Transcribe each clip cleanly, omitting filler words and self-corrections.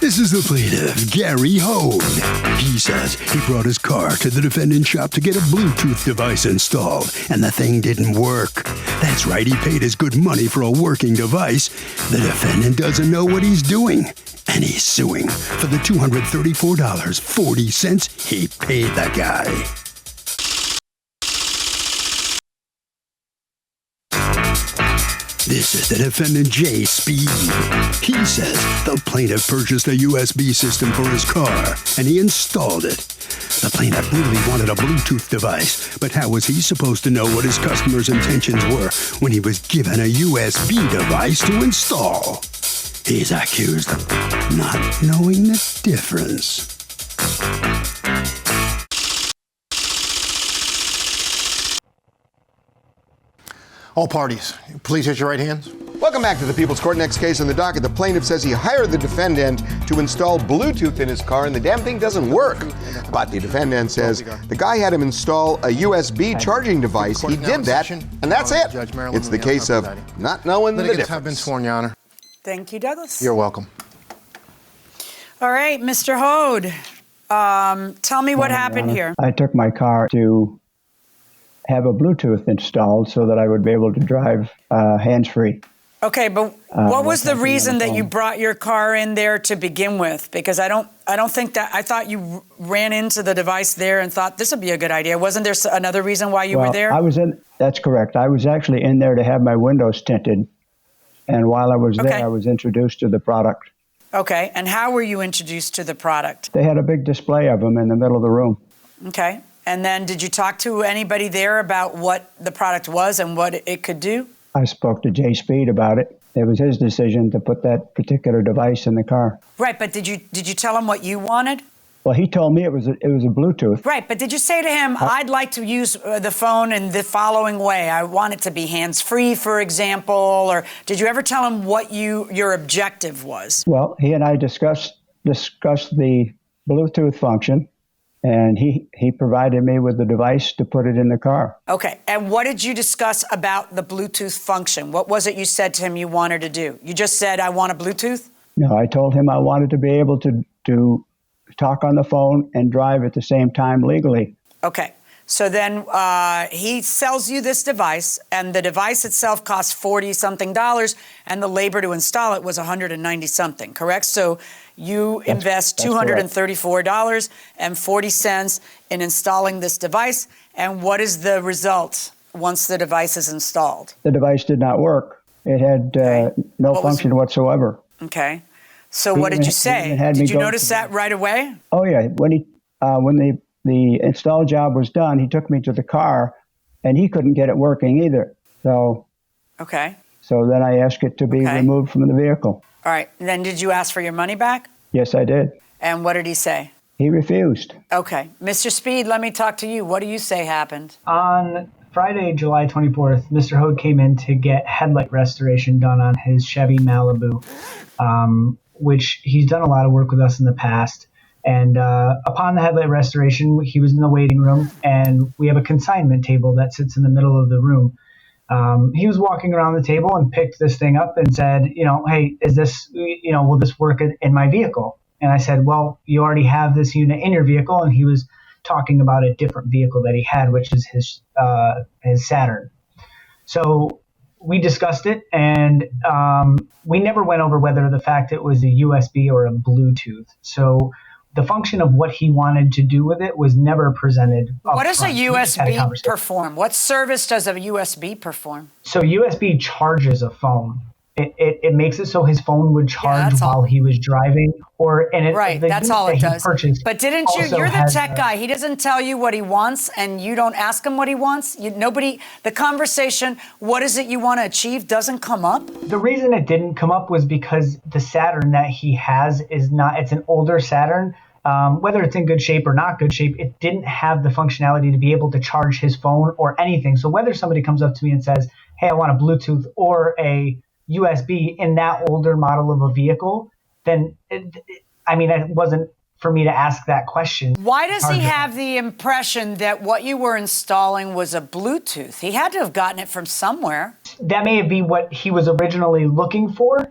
This is the plaintiff, Gary Hode. He says he brought his car to the defendant's shop to get a Bluetooth device installed, and the thing didn't work. That's right, he paid his good money for a working device. The defendant doesn't know what he's doing, and he's suing for the $234.40 he paid the guy. This is the defendant, J. Speed. He says the plaintiff purchased a USB system for his car, and he installed it. The plaintiff really wanted a Bluetooth device, but how was he supposed to know what his customer's intentions were when he was given a USB device to install? He's accused of not knowing the difference. All parties, please raise your right hands. Welcome back to the People's Court. Next case on the docket. The plaintiff says he hired the defendant to install Bluetooth in his car, and the damn thing doesn't work. But the defendant says the guy had him install a USB charging device. He did that, and that's it. It's the case of not knowing the difference. Have been sworn, Your Honor. Thank you, Douglas. You're welcome. All right, Mr. Hode, tell me what happened here. I took my car to have a Bluetooth installed so that I would be able to drive hands-free. Okay, but what was the reason that you brought your car in there to begin with? Because I don't think that, I thought you ran into the device there and thought this would be a good idea. Wasn't there another reason why you were there? That's correct. I was actually in there to have my windows tinted. And while I was there, I was introduced to the product. Okay, and how were you introduced to the product? They had a big display of them in the middle of the room. Okay, and then did you talk to anybody there about what the product was and what it could do? I spoke to Jay Speed about it. It was his decision to put that particular device in the car. Right, but did you tell him what you wanted? Well, he told me it was a Bluetooth. Right, but did you say to him, I'd like to use the phone in the following way? I want it to be hands-free, for example, or did you ever tell him what your objective was? Well, he and I discussed the Bluetooth function, and he provided me with the device to put it in the car. Okay, and what did you discuss about the Bluetooth function? What was it you said to him you wanted to do? You just said, I want a Bluetooth? No, I told him I wanted to be able to talk on the phone and drive at the same time legally. Okay, so then he sells you this device, and the device itself costs $40-something, and the labor to install it was $190-something, correct? So you invest $234.40 in installing this device, and what is the result once the device is installed? The device did not work. It had no function whatsoever. Okay. So what did you say? Did you notice that right away? Oh, yeah. When the install job was done, he took me to the car, and he couldn't get it working either. So then I asked it to be removed from the vehicle. All right. And then did you ask for your money back? Yes, I did. And what did he say? He refused. Okay. Mr. Speed, let me talk to you. What do you say happened? On Friday, July 24th, Mr. Hode came in to get headlight restoration done on his Chevy Malibu, which he's done a lot of work with us in the past. And upon the headlight restoration, he was in the waiting room, and we have a consignment table that sits in the middle of the room. He was walking around the table and picked this thing up and said, hey, is this, will this work in my vehicle? And I said, well, you already have this unit in your vehicle. And he was talking about a different vehicle that he had, which is his Saturn. So we discussed it, and we never went over whether the fact it was a USB or a Bluetooth. So the function of what he wanted to do with it was never presented. What does a USB perform? What service does a USB perform? So USB charges a phone. It makes it so his phone would charge while he was driving. That's all it does. But didn't you're the tech guy. He doesn't tell you what he wants, and you don't ask him what he wants. The conversation, what is it you want to achieve, doesn't come up? The reason it didn't come up was because the Saturn that he has it's an older Saturn. Whether it's in good shape or not good shape, it didn't have the functionality to be able to charge his phone or anything. So whether somebody comes up to me and says, hey, I want a Bluetooth or a USB in that older model of a vehicle, then it wasn't for me to ask that question. Why does he have the impression that what you were installing was a Bluetooth? He had to have gotten it from somewhere. That may be what he was originally looking for,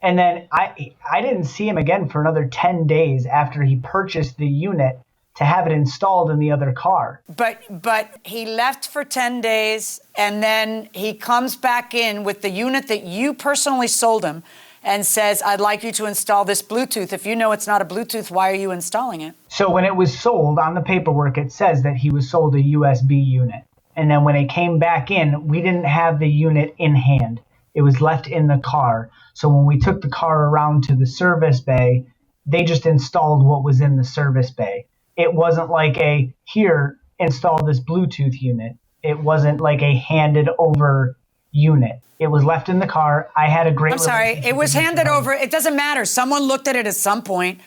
And then I didn't see him again for another 10 days after he purchased the unit to have it installed in the other car. But he left for 10 days, and then he comes back in with the unit that you personally sold him and says, I'd like you to install this Bluetooth. If you know it's not a Bluetooth, why are you installing it? So when it was sold, on the paperwork, it says that he was sold a USB unit. And then when it came back in, we didn't have the unit in hand. It was left in the car. So when we took the car around to the service bay, they just installed what was in the service bay. It wasn't like here, install this Bluetooth unit. It wasn't like a handed over unit. It was left in the car. I had a great I'm sorry, it was handed over. It doesn't matter. Someone looked at it at some point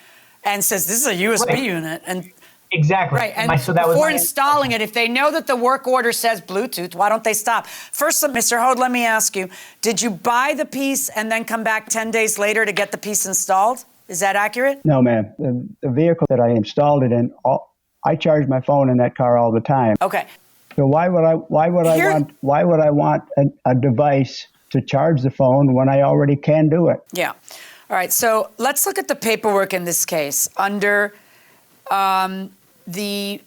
and says, this is a USB unit. And exactly. Right, and before installing it, if they know that the work order says Bluetooth, why don't they stop? First, Mr. Hode, let me ask you, did you buy the piece and then come back 10 days later to get the piece installed? Is that accurate? No, ma'am. The vehicle that I installed it in, I charge my phone in that car all the time. Okay. So why would I want a device to charge the phone when I already can do it? Yeah. All right. So let's look at the paperwork in this case. Under the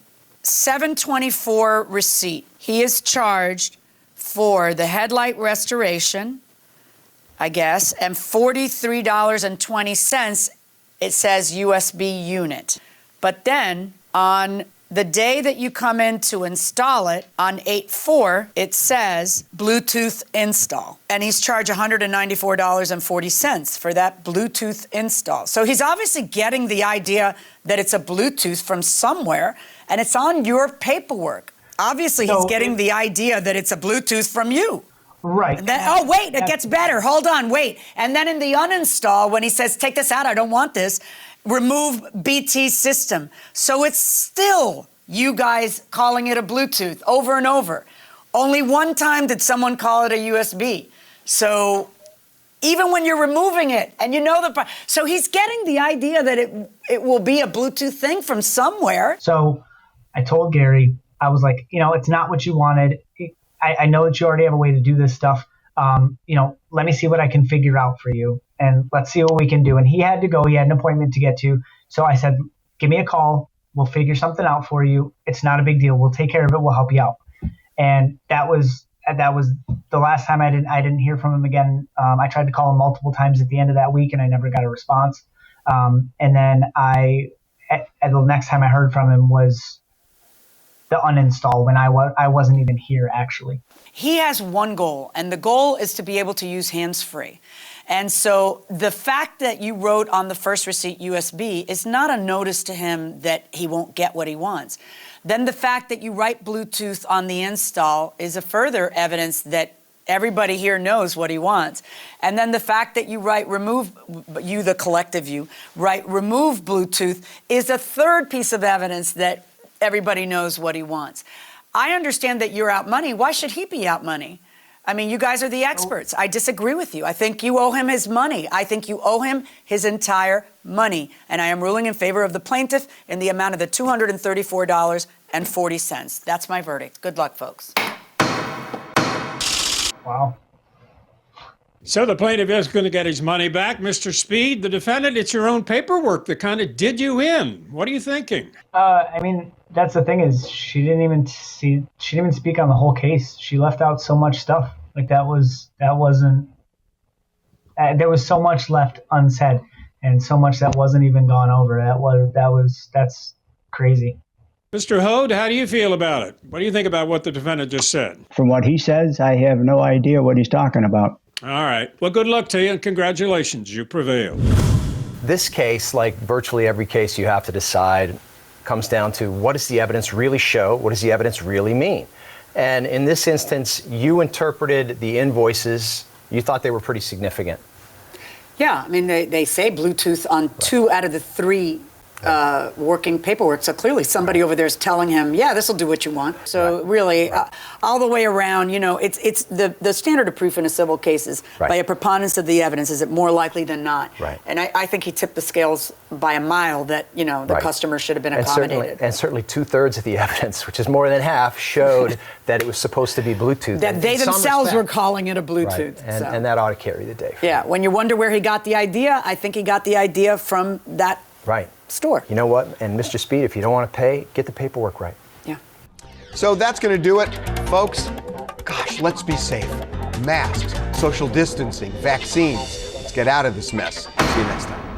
724 receipt, he is charged for the headlight restoration, I guess, and $43.20, it says USB unit. But then on the day that you come in to install it, on 8/4, it says Bluetooth install. And he's charged $194.40 for that Bluetooth install. So he's obviously getting the idea that it's a Bluetooth from somewhere, and it's on your paperwork. Obviously, he's getting the idea that it's a Bluetooth from you. Right. And then, oh, wait, it gets better. Hold on, wait. And then in the uninstall, when he says, take this out, I don't want this, remove BT system. So it's still you guys calling it a Bluetooth over and over. Only one time did someone call it a USB. So even when you're removing it and you know so he's getting the idea that it will be a Bluetooth thing from somewhere. So I told Gary, I was like, it's not what you wanted. I know that you already have a way to do this stuff. Let me see what I can figure out for you, and let's see what we can do. And he had to go. He had an appointment to get to. So I said, give me a call. We'll figure something out for you. It's not a big deal. We'll take care of it. We'll help you out. And that was the last time I didn't hear from him again. I tried to call him multiple times at the end of that week, and I never got a response. And then the next time I heard from him was the uninstall when I wasn't even here, actually. He has one goal, and the goal is to be able to use hands-free. And so the fact that you wrote on the first receipt USB is not a notice to him that he won't get what he wants. Then the fact that you write Bluetooth on the install is a further evidence that everybody here knows what he wants. And then the fact that you write remove Bluetooth is a third piece of evidence that everybody knows what he wants. I understand that you're out money. Why should he be out money? I mean, you guys are the experts. I disagree with you. I think you owe him his money. I think you owe him his entire money. And I am ruling in favor of the plaintiff in the amount of the $234.40. That's my verdict. Good luck, folks. Wow. So the plaintiff is going to get his money back. Mr. Speed, the defendant, it's your own paperwork that kind of did you in. What are you thinking? That's the thing is she didn't even speak on the whole case. She left out so much stuff. Like there was so much left unsaid and so much that wasn't even gone over. That's crazy. Mr. Hode, how do you feel about it? What do you think about what the defendant just said? From what he says, I have no idea what he's talking about. All right. Well, good luck to you and congratulations. You prevailed. This case, like virtually every case you have to decide, comes down to what does the evidence really show? What does the evidence really mean? And in this instance, you interpreted the invoices. You thought they were pretty significant. Yeah, I mean, they say Bluetooth on 2 out of the 3 working paperwork. So clearly somebody over there is telling him, yeah, this will do what you want. So really, all the way around, it's the standard of proof in a civil case is by a preponderance of the evidence, is it more likely than not? Right. And I think he tipped the scales by a mile that, the customer should have been accommodated. And certainly 2/3 of the evidence, which is more than half, showed that it was supposed to be Bluetooth. That they themselves were calling it a Bluetooth. Right. And that ought to carry the day. Yeah, when you wonder where he got the idea, I think he got the idea from that store. You know what? And Mr. Speed, if you don't want to pay, get the paperwork right. Yeah. So that's going to do it, folks. Gosh, let's be safe. Masks, social distancing, vaccines. Let's get out of this mess. See you next time.